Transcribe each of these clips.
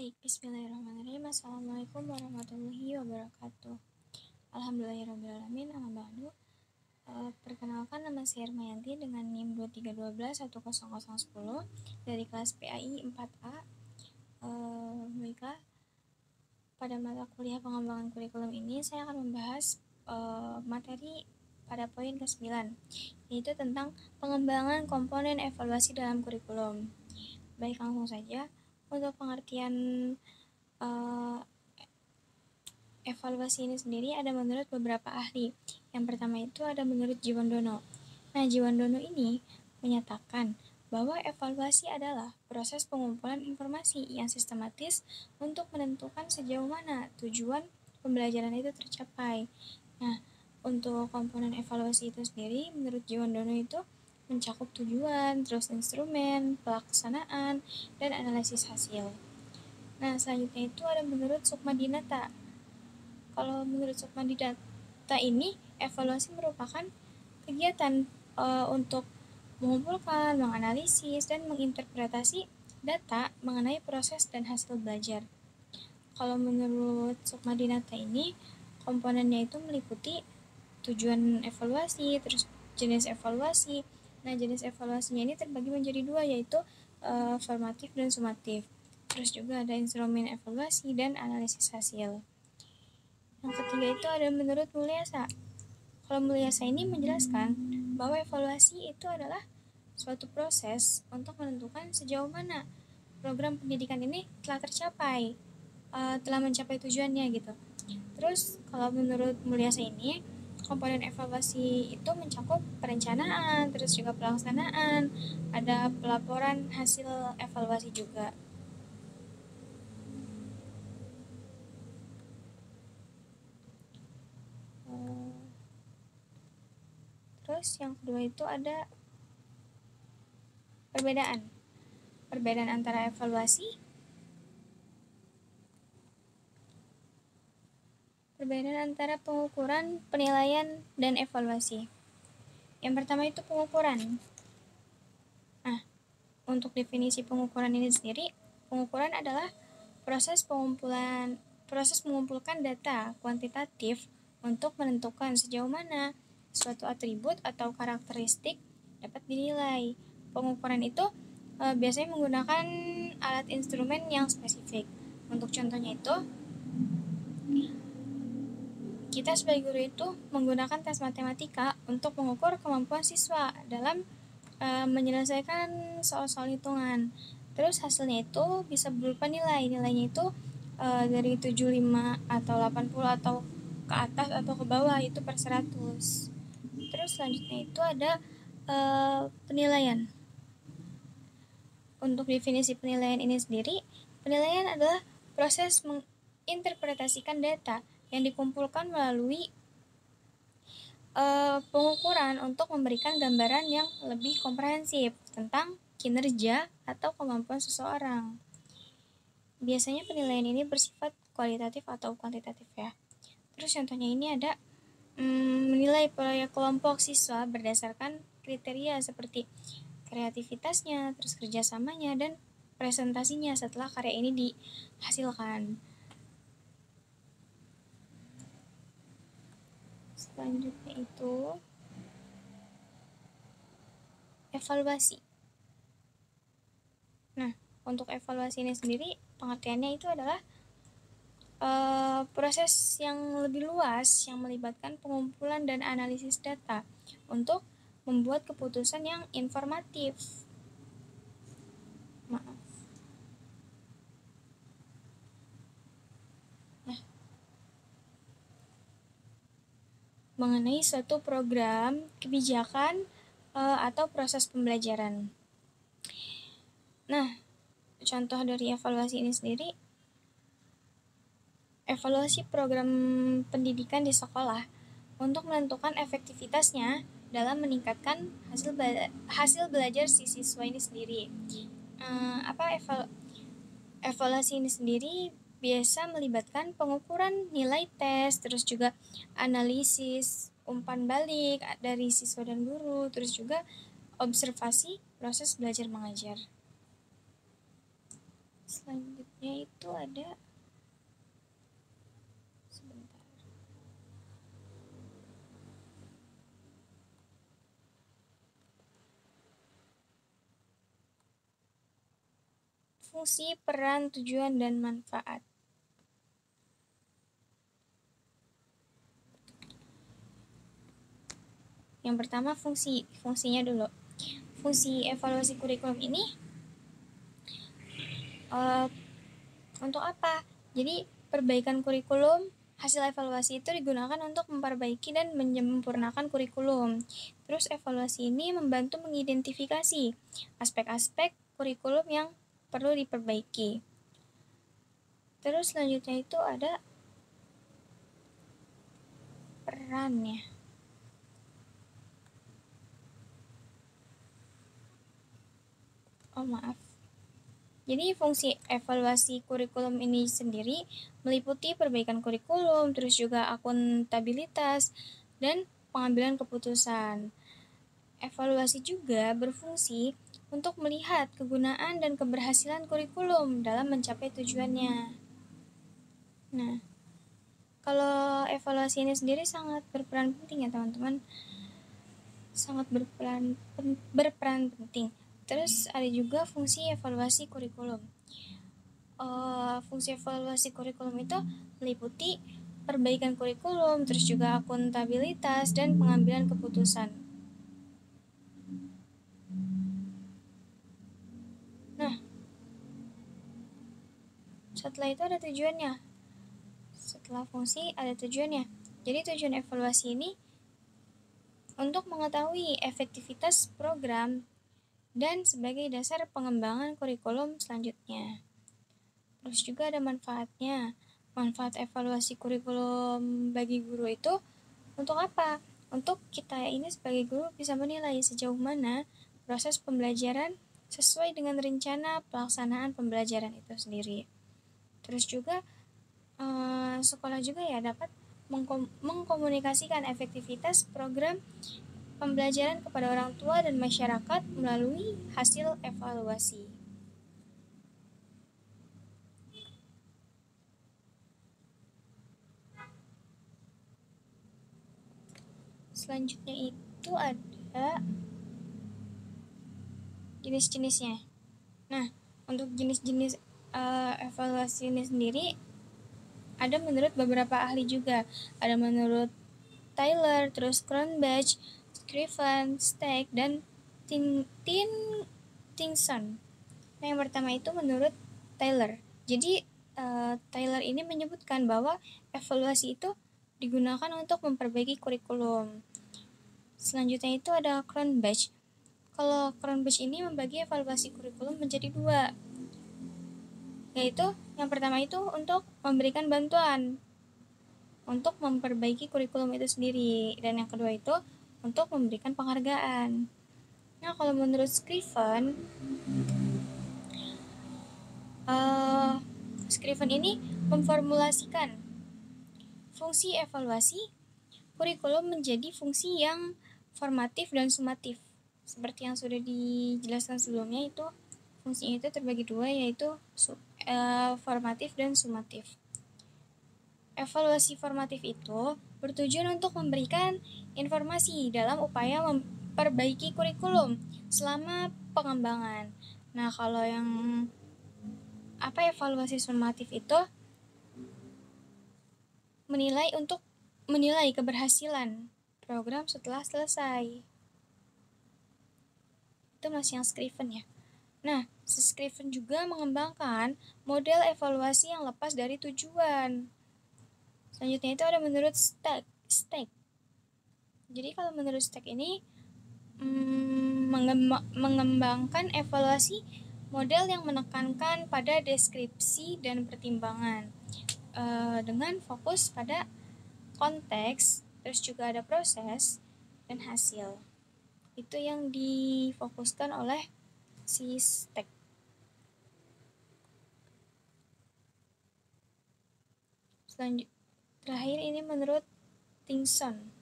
Baik, bismillahirrahmanirrahim. Assalamualaikum warahmatullahi wabarakatuh. Alhamdulillahirrahmanirrahim. Amma ba'du. Perkenalkan, nama saya Hermayanti dengan NIM 23121010 dari kelas PAI 4A. Baiklah, pada mata kuliah pengembangan kurikulum ini saya akan membahas materi pada poin ke-9, yaitu tentang pengembangan komponen evaluasi dalam kurikulum. Baik, langsung saja. Untuk pengertian evaluasi ini sendiri ada menurut beberapa ahli. Yang pertama itu ada menurut Jiwandono. Nah, Jiwandono ini menyatakan bahwa evaluasi adalah proses pengumpulan informasi yang sistematis untuk menentukan sejauh mana tujuan pembelajaran itu tercapai. Nah, untuk komponen evaluasi itu sendiri menurut Jiwandono itu mencakup tujuan, terus instrumen, pelaksanaan, dan analisis hasil. Nah, selanjutnya itu ada menurut Sukmadinata. Kalau menurut Sukmadinata ini, evaluasi merupakan kegiatan untuk mengumpulkan, menganalisis, dan menginterpretasi data mengenai proses dan hasil belajar. Kalau menurut Sukmadinata ini, komponennya itu meliputi tujuan evaluasi, terus jenis evaluasi. Nah, jenis evaluasinya ini terbagi menjadi dua, yaitu formatif dan sumatif. Terus juga ada instrumen evaluasi dan analisis hasil. Yang ketiga itu ada menurut Mulyasa. Kalau Mulyasa ini menjelaskan bahwa evaluasi itu adalah suatu proses untuk menentukan sejauh mana program pendidikan ini telah tercapai, telah mencapai tujuannya gitu. Terus kalau menurut Mulyasa ini, komponen evaluasi itu mencakup perencanaan, terus juga pelaksanaan, ada pelaporan hasil evaluasi juga. Terus yang kedua itu ada perbedaan antara evaluasi, perbedaan antara pengukuran, penilaian, dan evaluasi. Yang pertama itu pengukuran. Nah, untuk definisi pengukuran ini sendiri, pengukuran adalah proses mengumpulkan data kuantitatif untuk menentukan sejauh mana suatu atribut atau karakteristik dapat dinilai. Pengukuran itu biasanya menggunakan alat instrumen yang spesifik. Untuk contohnya itu, kita sebagai guru itu menggunakan tes matematika untuk mengukur kemampuan siswa dalam menyelesaikan soal-soal hitungan. Terus hasilnya itu bisa berupa nilainya itu dari 75 atau 80 atau ke atas atau ke bawah itu per 100. Terus selanjutnya itu ada penilaian. Untuk definisi penilaian ini sendiri, penilaian adalah proses menginterpretasikan data yang dikumpulkan melalui pengukuran untuk memberikan gambaran yang lebih komprehensif tentang kinerja atau kemampuan seseorang. Biasanya penilaian ini bersifat kualitatif atau kuantitatif ya. Terus contohnya ini ada menilai proyek kelompok siswa berdasarkan kriteria seperti kreativitasnya, terus kerjasamanya, dan presentasinya setelah karya ini dihasilkan. Selanjutnya itu evaluasi. Nah, untuk evaluasi ini sendiri, pengertiannya itu adalah proses yang lebih luas yang melibatkan pengumpulan dan analisis data untuk membuat keputusan yang informatif. Mengenai suatu program, kebijakan, atau proses pembelajaran. Nah, contoh dari evaluasi ini sendiri, evaluasi program pendidikan di sekolah untuk menentukan efektivitasnya dalam meningkatkan hasil belajar si siswa ini sendiri. Evaluasi ini sendiri biasa melibatkan pengukuran nilai tes, terus juga analisis umpan balik dari siswa dan guru, terus juga observasi proses belajar mengajar. Selanjutnya itu ada, sebentar, fungsi, peran, tujuan, dan manfaat. Yang pertama fungsinya dulu. Fungsi evaluasi kurikulum ini untuk apa? Jadi perbaikan kurikulum, hasil evaluasi itu digunakan untuk memperbaiki dan menyempurnakan kurikulum. Terus evaluasi ini membantu mengidentifikasi aspek-aspek kurikulum yang perlu diperbaiki. Terus selanjutnya itu ada perannya. Jadi fungsi evaluasi kurikulum ini sendiri meliputi perbaikan kurikulum, terus juga akuntabilitas, dan pengambilan keputusan. Evaluasi juga berfungsi untuk melihat kegunaan dan keberhasilan kurikulum dalam mencapai tujuannya. Nah, kalau evaluasi ini sendiri sangat berperan penting ya teman-teman. Sangat berperan penting. Terus ada juga fungsi evaluasi kurikulum. Fungsi evaluasi kurikulum itu meliputi perbaikan kurikulum, terus juga akuntabilitas dan pengambilan keputusan. Nah, setelah itu ada tujuannya. Setelah fungsi ada tujuannya. Jadi tujuan evaluasi ini untuk mengetahui efektivitas program dan sebagai dasar pengembangan kurikulum selanjutnya. Terus juga ada manfaatnya. Manfaat evaluasi kurikulum bagi guru itu untuk apa? Untuk kita ini sebagai guru bisa menilai sejauh mana proses pembelajaran sesuai dengan rencana pelaksanaan pembelajaran itu sendiri. Terus juga sekolah juga ya dapat mengkomunikasikan efektivitas program pembelajaran kepada orang tua dan masyarakat melalui hasil evaluasi. Selanjutnya itu ada jenis-jenisnya. Nah, untuk jenis-jenis evaluasi ini sendiri ada menurut beberapa ahli juga. Ada menurut Tyler, terus Cronbach, Scriven, Steck, dan Tinson. Nah, yang pertama itu menurut Tyler. Jadi Tyler ini menyebutkan bahwa evaluasi itu digunakan untuk memperbaiki kurikulum. Selanjutnya itu ada Cronbach. Kalau Cronbach ini membagi evaluasi kurikulum menjadi dua, yaitu yang pertama itu untuk memberikan bantuan untuk memperbaiki kurikulum itu sendiri, dan yang kedua itu untuk memberikan penghargaan. Nah, kalau menurut Scriven, Scriven ini memformulasikan fungsi evaluasi kurikulum menjadi fungsi yang formatif dan sumatif. Seperti yang sudah dijelaskan sebelumnya, itu fungsinya itu terbagi dua, yaitu formatif dan sumatif. Evaluasi formatif itu bertujuan untuk memberikan informasi dalam upaya memperbaiki kurikulum selama pengembangan. Nah, kalau yang evaluasi sumatif itu menilai keberhasilan program setelah selesai. Itu masih yang Scriven ya. Nah, Scriven juga mengembangkan model evaluasi yang lepas dari tujuan. Selanjutnya itu ada menurut Steck. Jadi kalau menurut Steck ini mengembangkan evaluasi model yang menekankan pada deskripsi dan pertimbangan dengan fokus pada konteks, terus juga ada proses dan hasil. Itu yang difokuskan oleh si Steck. Terakhir ini menurut Tinson.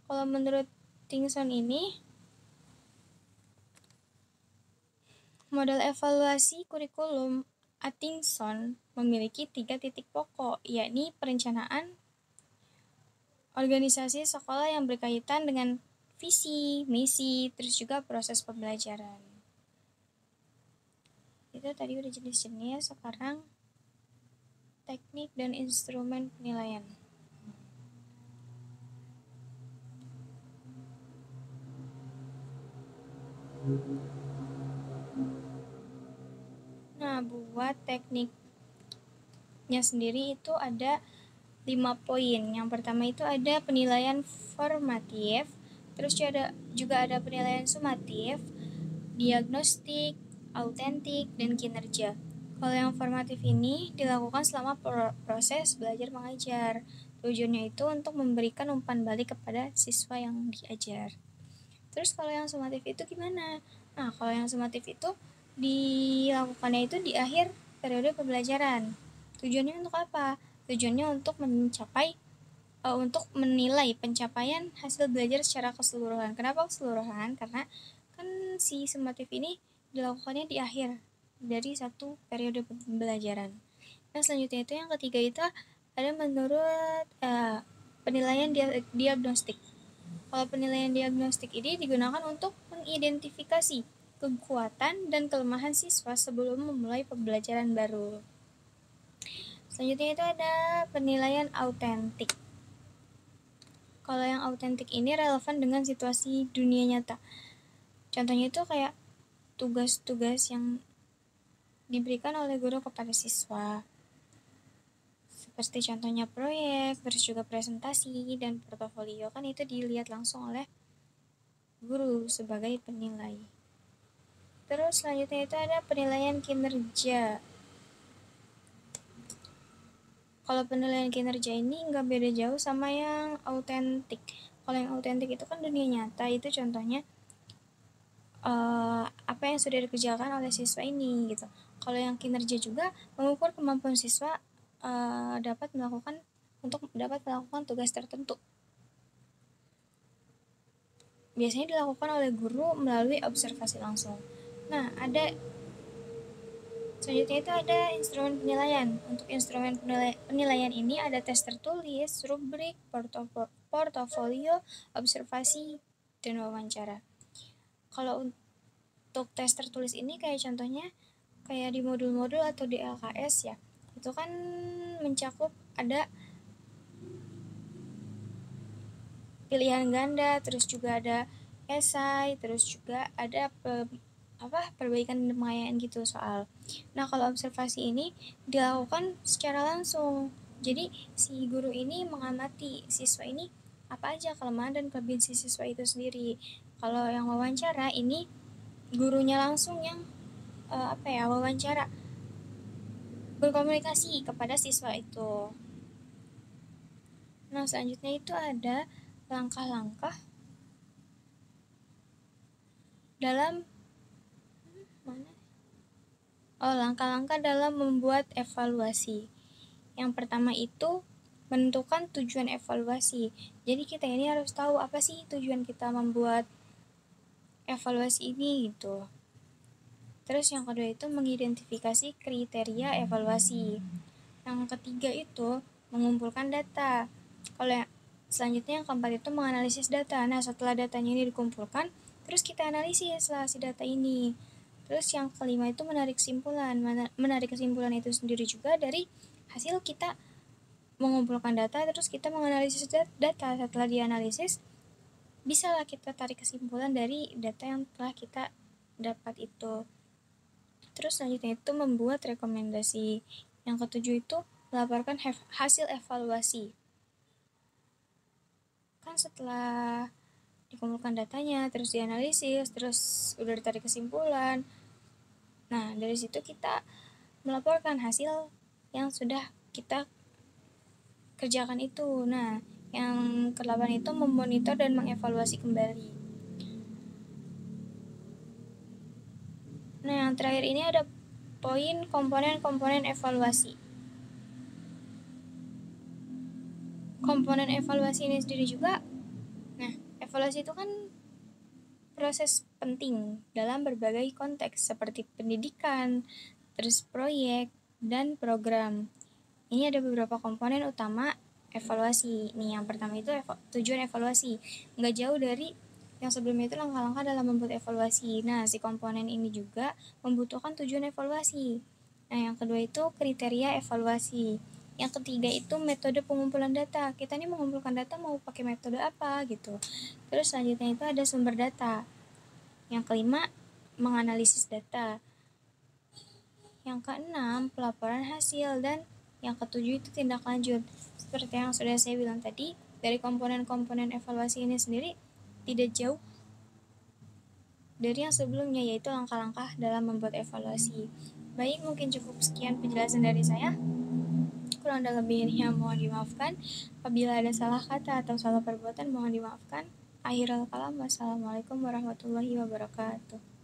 Kalau menurut Tinson ini Model evaluasi kurikulum Atkinson memiliki 3 titik pokok, yakni perencanaan organisasi sekolah yang berkaitan dengan visi, misi, terus juga proses pembelajaran. Itu tadi udah jenis-jenis, sekarang teknik dan instrumen penilaian. Nah, buat tekniknya sendiri itu ada 5 poin. Yang pertama itu ada penilaian formatif, terus juga ada penilaian sumatif, diagnostik, autentik, dan kinerja. Kalau yang formatif ini dilakukan selama proses belajar mengajar. Tujuannya itu untuk memberikan umpan balik kepada siswa yang diajar. Terus kalau yang sumatif itu gimana? Nah, kalau yang sumatif itu dilakukannya itu di akhir periode pembelajaran. Tujuannya untuk apa? Tujuannya untuk untuk menilai pencapaian hasil belajar secara keseluruhan. Kenapa keseluruhan? Karena kan si sumatif ini dilakukannya di akhir dari satu periode pembelajaran. Nah, selanjutnya itu yang ketiga itu ada menurut penilaian diagnostik. Kalau penilaian diagnostik ini digunakan untuk mengidentifikasi kekuatan dan kelemahan siswa sebelum memulai pembelajaran baru. Selanjutnya itu ada penilaian autentik. Kalau yang autentik ini relevan dengan situasi dunia nyata. Contohnya itu kayak tugas-tugas yang diberikan oleh guru kepada siswa. Seperti contohnya proyek, terus juga presentasi, dan portofolio. Kan itu dilihat langsung oleh guru sebagai penilai. Terus selanjutnya itu ada penilaian kinerja. Kalau penilaian kinerja ini nggak beda jauh sama yang autentik. Kalau yang autentik itu kan dunia nyata, itu contohnya apa yang sudah dikerjakan oleh siswa ini gitu. Kalau yang kinerja juga mengukur kemampuan siswa dapat melakukan tugas tertentu. Biasanya dilakukan oleh guru melalui observasi langsung. Nah, selanjutnya itu ada instrumen penilaian. Untuk instrumen penilaian ini ada tes tertulis, rubrik, portofolio, observasi, dan wawancara. Kalau untuk tes tertulis ini kayak contohnya kayak di modul-modul atau di LKS ya, itu kan mencakup ada pilihan ganda, terus juga ada esai, terus juga ada perbaikan dan pengayaan gitu soal. Nah, kalau observasi ini dilakukan secara langsung. Jadi si guru ini mengamati siswa ini apa aja kelemahan dan kelebihan si siswa itu sendiri. Kalau yang wawancara ini gurunya langsung yang wawancara, berkomunikasi kepada siswa itu. Nah, selanjutnya itu ada langkah-langkah dalam langkah-langkah dalam membuat evaluasi. Yang pertama itu menentukan tujuan evaluasi. Jadi kita ini harus tahu apa sih tujuan kita membuat evaluasi ini gitu. Terus yang kedua itu mengidentifikasi kriteria evaluasi. Yang ketiga itu mengumpulkan data. Kalau selanjutnya yang keempat itu menganalisis data. Nah, setelah datanya ini dikumpulkan, terus kita analisis lah si data ini. Terus yang kelima itu menarik kesimpulan. Menarik kesimpulan itu sendiri juga dari hasil kita mengumpulkan data, terus kita menganalisis data. Setelah dianalisis, bisalah kita tarik kesimpulan dari data yang telah kita dapat itu. Terus selanjutnya itu membuat rekomendasi. Yang ketujuh itu melaporkan hasil evaluasi. Kan setelah dikumpulkan datanya, terus dianalisis, terus udah ditarik kesimpulan. Nah, dari situ kita melaporkan hasil yang sudah kita kerjakan itu. Nah, yang ke-8 itu memonitor dan mengevaluasi kembali. Nah, yang terakhir ini ada poin komponen-komponen evaluasi. Komponen evaluasi ini sendiri juga, nah, evaluasi itu kan proses penting dalam berbagai konteks seperti pendidikan, terus proyek, dan program. Ini ada beberapa komponen utama evaluasi. Nih, yang pertama itu tujuan evaluasi. Nggak jauh dari yang sebelumnya itu langkah-langkah dalam membuat evaluasi. Nah, si komponen ini juga membutuhkan tujuan evaluasi. Nah, yang kedua itu kriteria evaluasi. Yang ketiga itu metode pengumpulan data. Kita nih mengumpulkan data mau pakai metode apa gitu. Terus selanjutnya itu ada sumber data. Yang kelima, menganalisis data. Yang keenam, pelaporan hasil. Dan yang ketujuh itu tindak lanjut. Seperti yang sudah saya bilang tadi, dari komponen-komponen evaluasi ini sendiri tidak jauh dari yang sebelumnya, yaitu langkah-langkah dalam membuat evaluasi. Baik, mungkin cukup sekian penjelasan dari saya. Kurang dan lebihnya mohon dimaafkan. Apabila ada salah kata atau salah perbuatan mohon dimaafkan. Akhirul kalam, wassalamualaikum warahmatullahi wabarakatuh.